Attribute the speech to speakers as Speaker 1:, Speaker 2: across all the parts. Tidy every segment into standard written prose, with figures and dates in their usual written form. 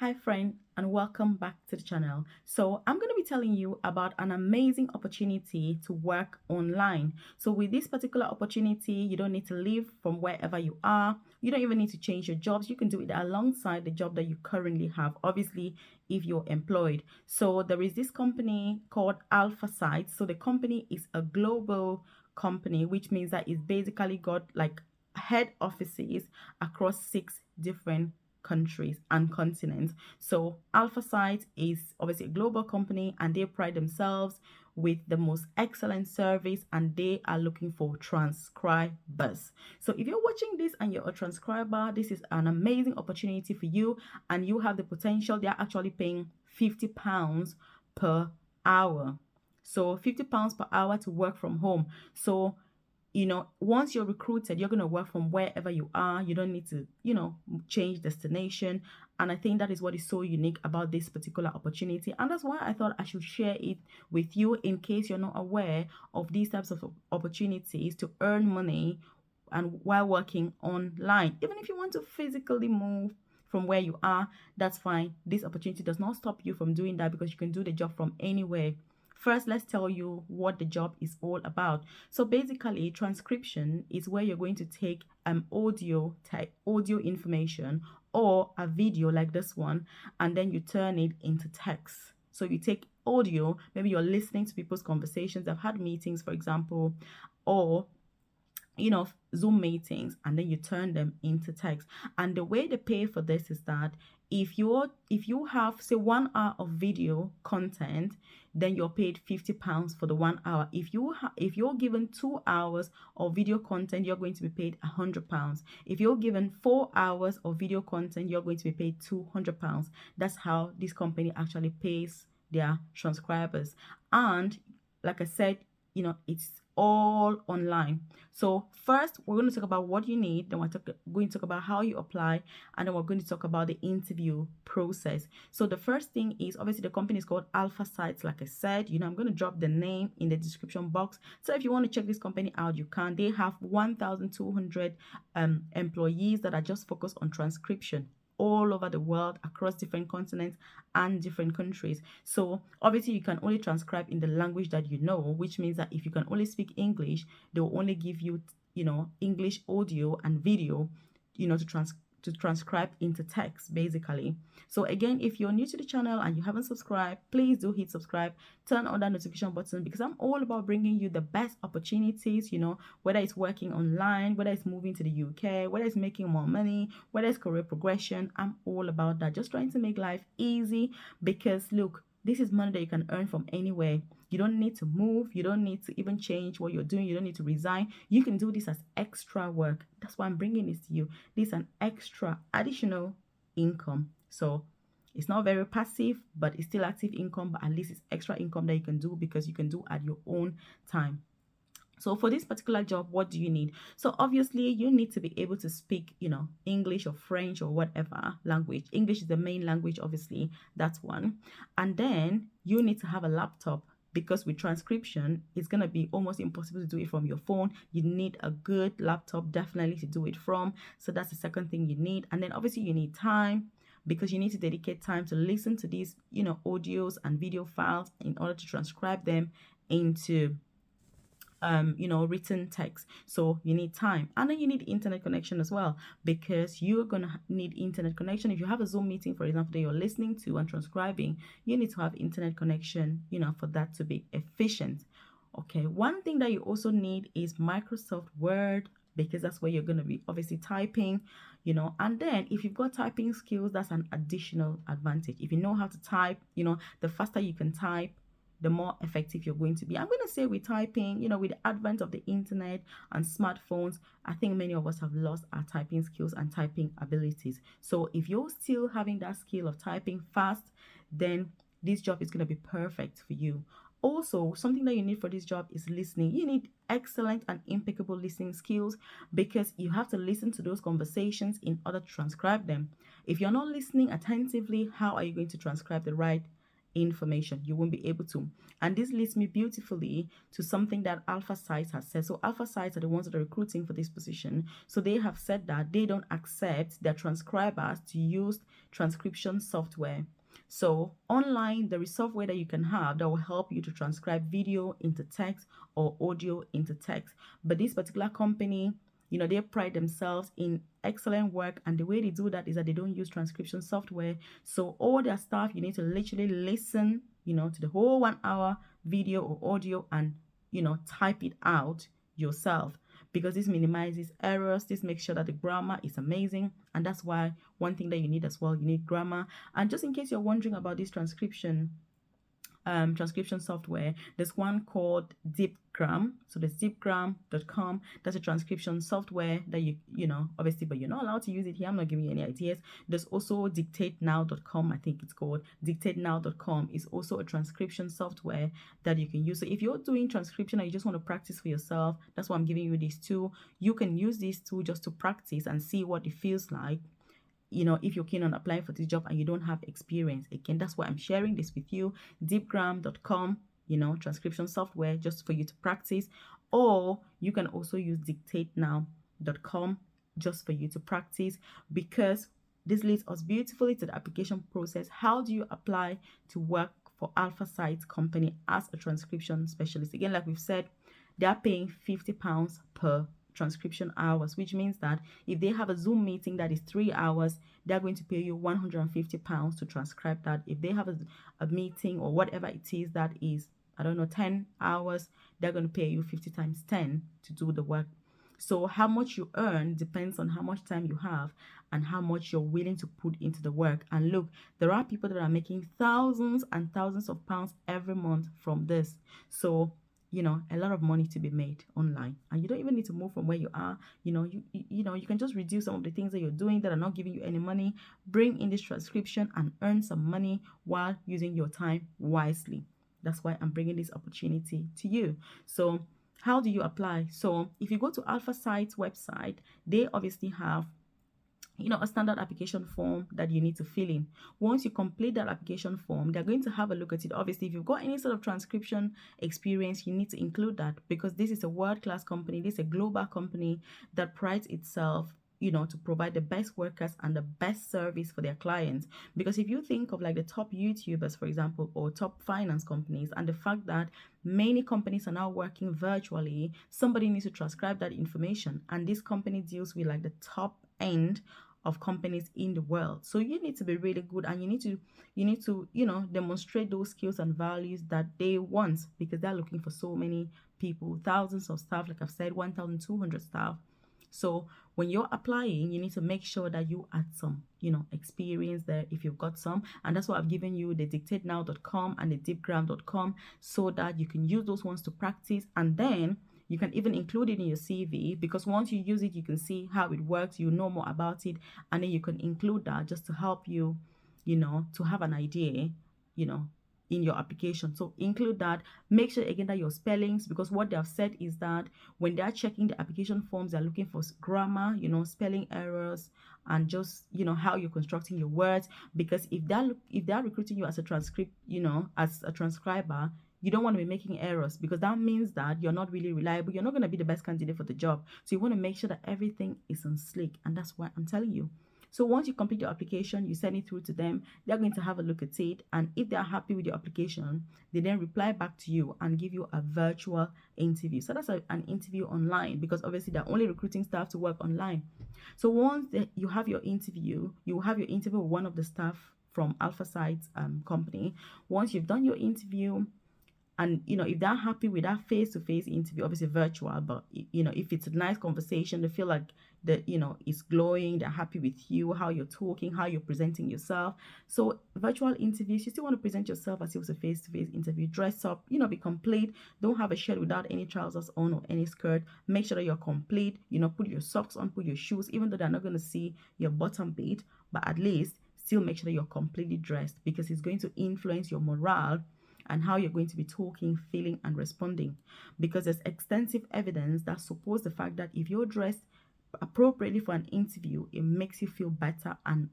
Speaker 1: Hi, friend, and welcome back to the channel. So, I'm going to be telling you about an amazing opportunity to work online. So, with this particular opportunity, you don't need to leave from wherever you are. You don't even need to change your jobs. You can do it alongside the job that you currently have, obviously, if you're employed. So, there is this company called AlphaSights. So, the company is a global company, which means that it's basically got like head offices across six different countries and continents. So AlphaSight is obviously a global company and they pride themselves with the most excellent service and they are looking for transcribers. So if you're watching this and you're a transcriber, this is an amazing opportunity for you and you have the potential. They're actually paying £50 per hour. So £50 per hour to work from home. So once you're recruited, you're going to work from wherever you are. You don't need to, change destination. And I think that is what is so unique about this particular opportunity. And that's why I thought I should share it with you in case you're not aware of these types of opportunities to earn money and while working online. Even if you want to physically move from where you are, that's fine. This opportunity does not stop you from doing that because you can do the job from anywhere. First, let's tell you what the job is all about. So basically, transcription is where you're going to take audio information or a video like this one, and then you turn it into text. So you take audio, maybe you're listening to people's conversations. I've had meetings, for example, or Zoom meetings, and then you turn them into text. And the way they pay for this is that if you have say 1 hour of video content, then you're paid £50 for the 1 hour. If you're given 2 hours of video content, you're going to be paid £100. If you're given 4 hours of video content, you're going to be paid £200. That's how this company actually pays their transcribers. And like I said, it's all online. So first we're going to talk about what you need, then going to talk about how you apply, and then we're going to talk about the interview process. So the first thing is obviously the company is called AlphaSights. Like I said, I'm going to drop the name in the description box. So if you want to check this company out, you can. They have 1,200 employees that are just focused on transcription all over the world, across different continents and different countries. So obviously you can only transcribe in the language that you know, which means that if you can only speak English, they will only give you English audio and video to transcribe into text basically. So again, if you're new to the channel and you haven't subscribed, please do hit subscribe, turn on that notification button, because I'm all about bringing you the best opportunities, whether it's working online, whether it's moving to the UK, whether it's making more money, whether it's career progression. I'm all about that, just trying to make life easy, because look, this is money that you can earn from anywhere. You don't need to move. You don't need to even change what you're doing. You don't need to resign. You can do this as extra work. That's why I'm bringing this to you. This is an extra additional income. So it's not very passive, but it's still active income. But at least it's extra income that you can do because you can do at your own time. So for this particular job, what do you need? So obviously you need to be able to speak, English or French or whatever language. English is the main language, obviously, that's one. And then you need to have a laptop, because with transcription, it's going to be almost impossible to do it from your phone. You need a good laptop definitely to do it from. So that's the second thing you need. And then obviously you need time, because you need to dedicate time to listen to these, audios and video files in order to transcribe them into written text. So you need time, and then you need internet connection as well, because you're gonna need internet connection. If you have a Zoom meeting, for example, that you're listening to and transcribing, you need to have internet connection, for that to be efficient. Okay, one thing that you also need is Microsoft Word, because that's where you're going to be obviously typing, and then if you've got typing skills, that's an additional advantage. If you know how to type, the faster you can type, the more effective you're going to be. I'm going to say with typing, with the advent of the internet and smartphones, I think many of us have lost our typing skills and typing abilities. So if you're still having that skill of typing fast, then this job is going to be perfect for you. Also, something that you need for this job is listening. You need excellent and impeccable listening skills, because you have to listen to those conversations in order to transcribe them. If you're not listening attentively, how are you going to transcribe the right information. You won't be able to. And this leads me beautifully to something that AlphaSights has said. So AlphaSights are the ones that are recruiting for this position. So they have said that they don't accept their transcribers to use transcription software. So online, there is software that you can have that will help you to transcribe video into text or audio into text. But this particular company, they pride themselves in excellent work, and the way they do that is that they don't use transcription software. So all their stuff, you need to literally listen, to the whole 1 hour video or audio and, type it out yourself, because this minimizes errors. This makes sure that the grammar is amazing. And that's why one thing that you need as well, you need grammar. And just in case you're wondering about this transcription software, there's one called DeepGram. So there's deepgram.com. That's a transcription software that obviously, but you're not allowed to use it here. I'm not giving you any ideas. There's also dictatenow.com, I think it's called. Dictatenow.com is also a transcription software that you can use. So if you're doing transcription and you just want to practice for yourself, that's why I'm giving you these two. You can use these two just to practice and see what it feels like, if you're keen on applying for this job and you don't have experience. Again, that's why I'm sharing this with you. Deepgram.com, transcription software just for you to practice. Or you can also use dictatenow.com just for you to practice, because this leads us beautifully to the application process. How do you apply to work for AlphaSights company as a transcription specialist? Again, like we've said, they're paying £50 per transcription hours, which means that if they have a Zoom meeting that is 3 hours, they're going to pay you £150 to transcribe that. If they have a meeting or whatever it is that is, 10 hours, they're going to pay you 50 times 10 to do the work. So how much you earn depends on how much time you have and how much you're willing to put into the work. And look, there are people that are making thousands and thousands of pounds every month from this. So a lot of money to be made online, and you don't even need to move from where you are. You can just reduce some of the things that you're doing that are not giving you any money, bring in this transcription and earn some money while using your time wisely. That's why I'm bringing this opportunity to you. So how do you apply? So if you go to AlphaSights website, they obviously have a standard application form that you need to fill in. Once you complete that application form, they're going to have a look at it. Obviously, if you've got any sort of transcription experience, you need to include that, because this is a world-class company. This is a global company that prides itself to provide the best workers and the best service for their clients. Because if you think of like the top YouTubers, for example, or top finance companies, and the fact that many companies are now working virtually, somebody needs to transcribe that information. And this company deals with like the top end of companies in the world. So you need to be really good, and you need to demonstrate those skills and values that they want, because they're looking for so many people, thousands of staff, like I've said, 1,200 staff. So when you're applying, you need to make sure that you add some, experience there if you've got some. And that's why I've given you the dictatenow.com and the deepgram.com, so that you can use those ones to practice. And then you can even include it in your CV, because once you use it, you can see how it works, you know more about it, and then you can include that just to help you, to have an idea, in your application. So include that. Make sure again that your spellings, because what they have said is that when they're checking the application forms, they're looking for grammar, spelling errors, and just how you're constructing your words. Because if they're recruiting you as a as a transcriber, you don't want to be making errors, because that means that you're not really reliable. You're not going to be the best candidate for the job. So you want to make sure that everything is on slick, and that's why I'm telling you. So once you complete your application, you send it through to them. They're going to have a look at it, and if they're happy with your application, they then reply back to you and give you a virtual interview. So that's an interview online, because obviously they're only recruiting staff to work online. So once you have your interview, you will have your interview with one of the staff from AlphaSights company. Once you've done your interview, and if they're happy with that face-to-face interview, obviously virtual, but if it's a nice conversation, they feel like that it's glowing, they're happy with you, how you're talking, how you're presenting yourself. So virtual interviews, you still want to present yourself as if it was a face-to-face interview. Dress up, be complete. Don't have a shirt without any trousers on or any skirt. Make sure that you're complete. Put your socks on, put your shoes, even though they're not going to see your bottom bit, but at least still make sure that you're completely dressed, because it's going to influence your morale and how you're going to be talking, feeling, and responding. Because there's extensive evidence that supports the fact that if you're dressed appropriately for an interview, it makes you feel better and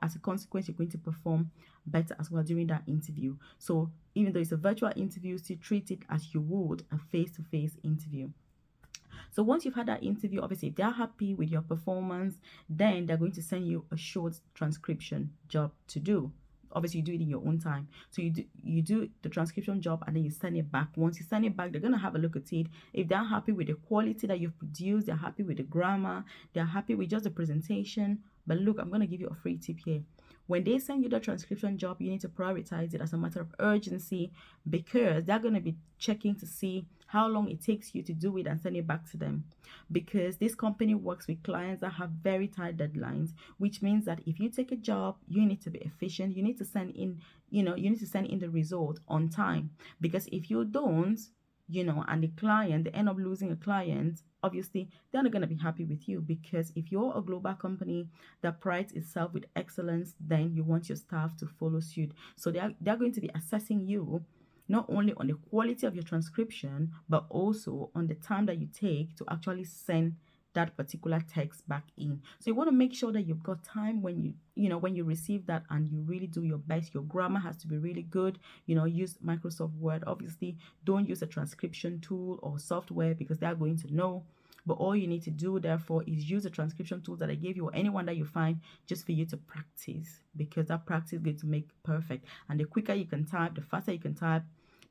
Speaker 1: as a consequence, you're going to perform better as well during that interview. So even though it's a virtual interview, still treat it as you would a face-to-face interview. So once you've had that interview, obviously if they're happy with your performance, then they're going to send you a short transcription job to do. Obviously you do it in your own time. So you do the transcription job and then you send it back. Once you send it back, they're going to have a look at it. If they're happy with the quality that you've produced, they're happy with the grammar, they're happy with just the presentation. But look, I'm going to give you a free tip here. When they send you the transcription job, you need to prioritize it as a matter of urgency, because they're going to be checking to see how long it takes you to do it and send it back to them. Because this company works with clients that have very tight deadlines, which means that if you take a job, you need to be efficient. You need to send in, you need to send in the result on time. Because if you don't, and the client, they end up losing a client, obviously they're not going to be happy with you. Because if you're a global company that prides itself with excellence, then you want your staff to follow suit. So they're going to be assessing you not only on the quality of your transcription, but also on the time that you take to actually send that particular text back in. So you want to make sure that you've got time when when you receive that, and you really do your best. Your grammar has to be really good. Use Microsoft Word. Obviously, don't use a transcription tool or software, because they are going to know. But all you need to do, therefore, is use the transcription tools that I gave you, or anyone that you find, just for you to practice, because that practice is going to make perfect. And the quicker you can type, the faster you can type,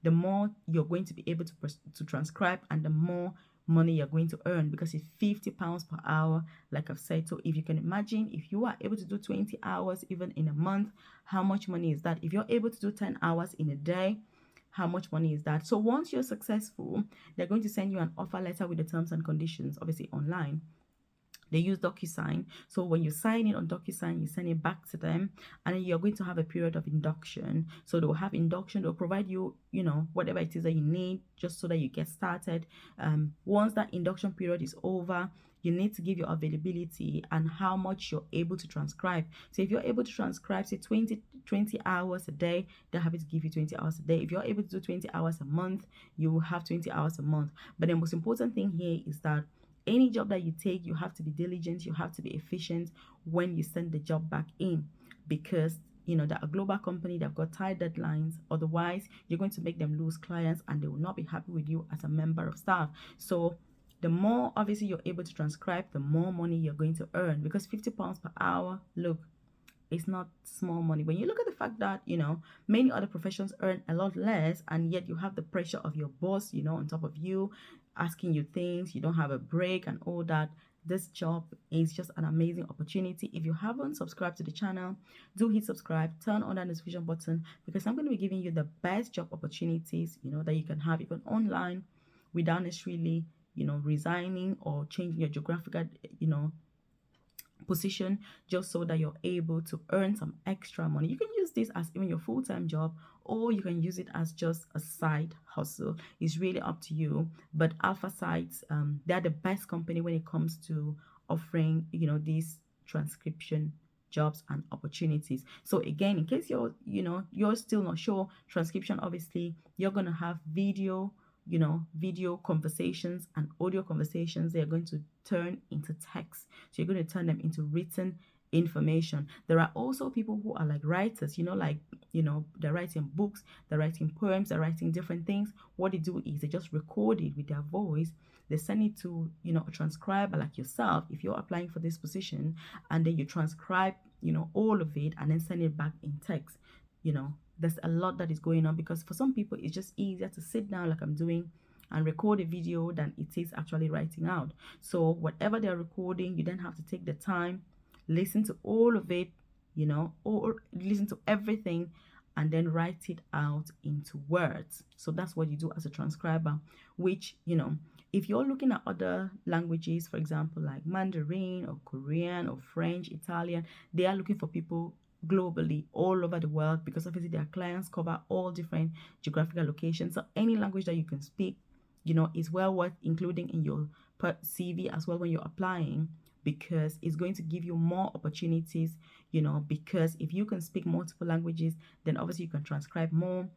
Speaker 1: the more you're going to be able to transcribe, and the more money you're going to earn, because it's £50 per hour, like I've said. So if you can imagine, if you are able to do 20 hours even in a month, how much money is that? If you're able to do 10 hours in a day, how much money is that? So once you're successful, they're going to send you an offer letter with the terms and conditions, obviously online. They use DocuSign. So when you sign it on DocuSign, you send it back to them, and then you're going to have a period of induction. So they'll have induction. They'll provide you, whatever it is that you need, just so that you get started. Once that induction period is over, you need to give your availability and how much you're able to transcribe. So if you're able to transcribe, say 20 hours a day, they're happy to give you 20 hours a day. If you're able to do 20 hours a month, you will have 20 hours a month. But the most important thing here is that any job that you take, you have to be diligent, you have to be efficient when you send the job back in, because they're a global company, they've got tight deadlines. Otherwise, you're going to make them lose clients, and they will not be happy with you as a member of staff. So the more obviously you're able to transcribe, the more money you're going to earn, because £50 per hour, look, it's not small money. When you look at the fact that many other professions earn a lot less, and yet you have the pressure of your boss on top of you, asking you things, you don't have a break and all that. This job is just an amazing opportunity. If you haven't subscribed to the channel, do hit subscribe, turn on that notification button, because I'm going to be giving you the best job opportunities that you can have even online, without necessarily resigning or changing your geographical position, just so that you're able to earn some extra money. You can use this as even your full-time job, or you can use it as just a side hustle. It's really up to you. But AlphaSights, they're the best company when it comes to offering these transcription jobs and opportunities. So again, in case you're still not sure, transcription, obviously you're gonna have video conversations and audio conversations. They're going to turn into text. So you're going to turn them into written information. There are also people who are like writers, they're writing books, they're writing poems, they're writing different things. What they do is they just record it with their voice. They send it to, a transcriber like yourself, if you're applying for this position, and then you transcribe, all of it, and then send it back in text. There's a lot that is going on, because for some people it's just easier to sit down like I'm doing and record a video than it is actually writing out. So whatever they're recording, you then have to take the time, listen to all of it, or listen to everything, and then write it out into words. So that's what you do as a transcriber, which if you're looking at other languages, for example like Mandarin or Korean or French, Italian, they are looking for people globally, all over the world, because obviously their clients cover all different geographical locations. So any language that you can speak is well worth including in your CV as well when you're applying, because it's going to give you more opportunities. Because if you can speak multiple languages, then obviously you can transcribe more.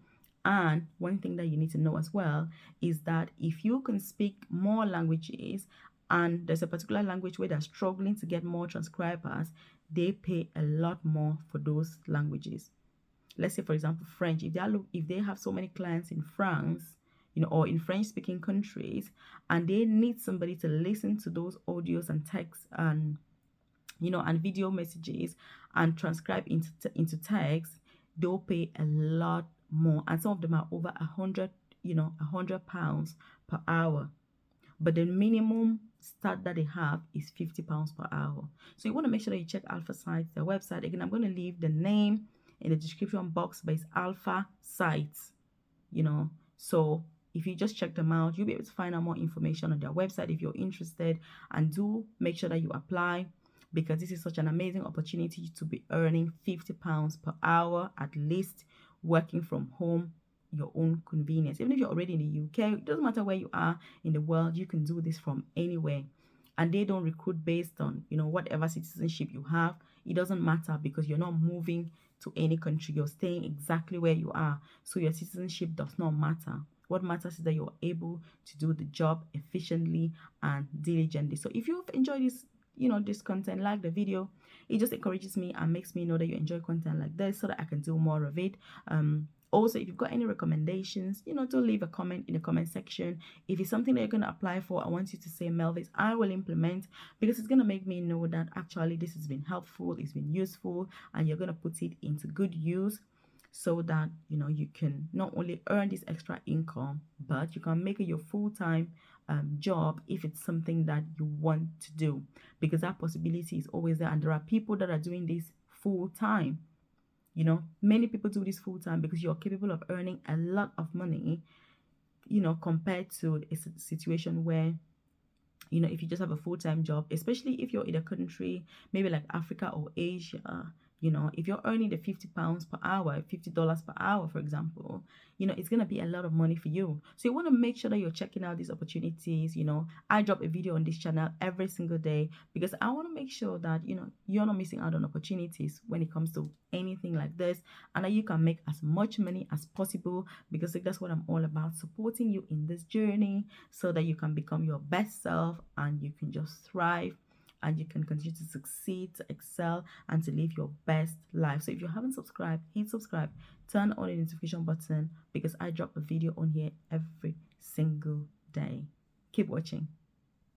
Speaker 1: And one thing that you need to know as well is that if you can speak more languages, and there's a particular language where they're struggling to get more transcribers, they pay a lot more for those languages. Let's say, for example, French. If they have so many clients in France, or in French speaking countries, and they need somebody to listen to those audios and texts and and video messages and transcribe into text, they'll pay a lot more, and some of them are over 100 pounds per hour. But the minimum start that they have is 50 pounds per hour. So you want to make sure that you check AlphaSights, their website. Again, I'm going to leave the name in the description box, but it's AlphaSights. So if you just check them out, you'll be able to find out more information on their website if you're interested. And do make sure that you apply, because this is such an amazing opportunity to be earning 50 pounds per hour at least, working from home, your own convenience. Even if you're already in the UK, it doesn't matter where you are in the world, you can do this from anywhere. And they don't recruit based on whatever citizenship you have. It doesn't matter, because you're not moving to any country, you're staying exactly where you are. So your citizenship does not matter. What matters is that you're able to do the job efficiently and diligently. So if you've enjoyed this content, like the video. It just encourages me and makes me know that you enjoy content like this, so that I can do more of it. Also, if you've got any recommendations, do leave a comment in the comment section. If it's something that you're going to apply for, I want you to say, Melvis, I will implement, because it's going to make me know that actually this has been helpful, it's been useful, and you're going to put it into good use, so that you can not only earn this extra income, but you can make it your full-time job if it's something that you want to do, because that possibility is always there. And there are people that are doing this full-time. Many people do this full-time because you're capable of earning a lot of money, compared to a situation where if you just have a full-time job, especially if you're in a country maybe like Africa or Asia. If you're earning the 50 pounds per hour, $50 per hour, for example, it's going to be a lot of money for you. So you want to make sure that you're checking out these opportunities. I drop a video on this channel every single day, because I want to make sure that, you're not missing out on opportunities when it comes to anything like this, and that you can make as much money as possible, because that's what I'm all about, supporting you in this journey, so that you can become your best self and you can just thrive, and you can continue to succeed, to excel, and to live your best life. So if you haven't subscribed, hit subscribe, turn on the notification button, because I drop a video on here every single day. Keep watching.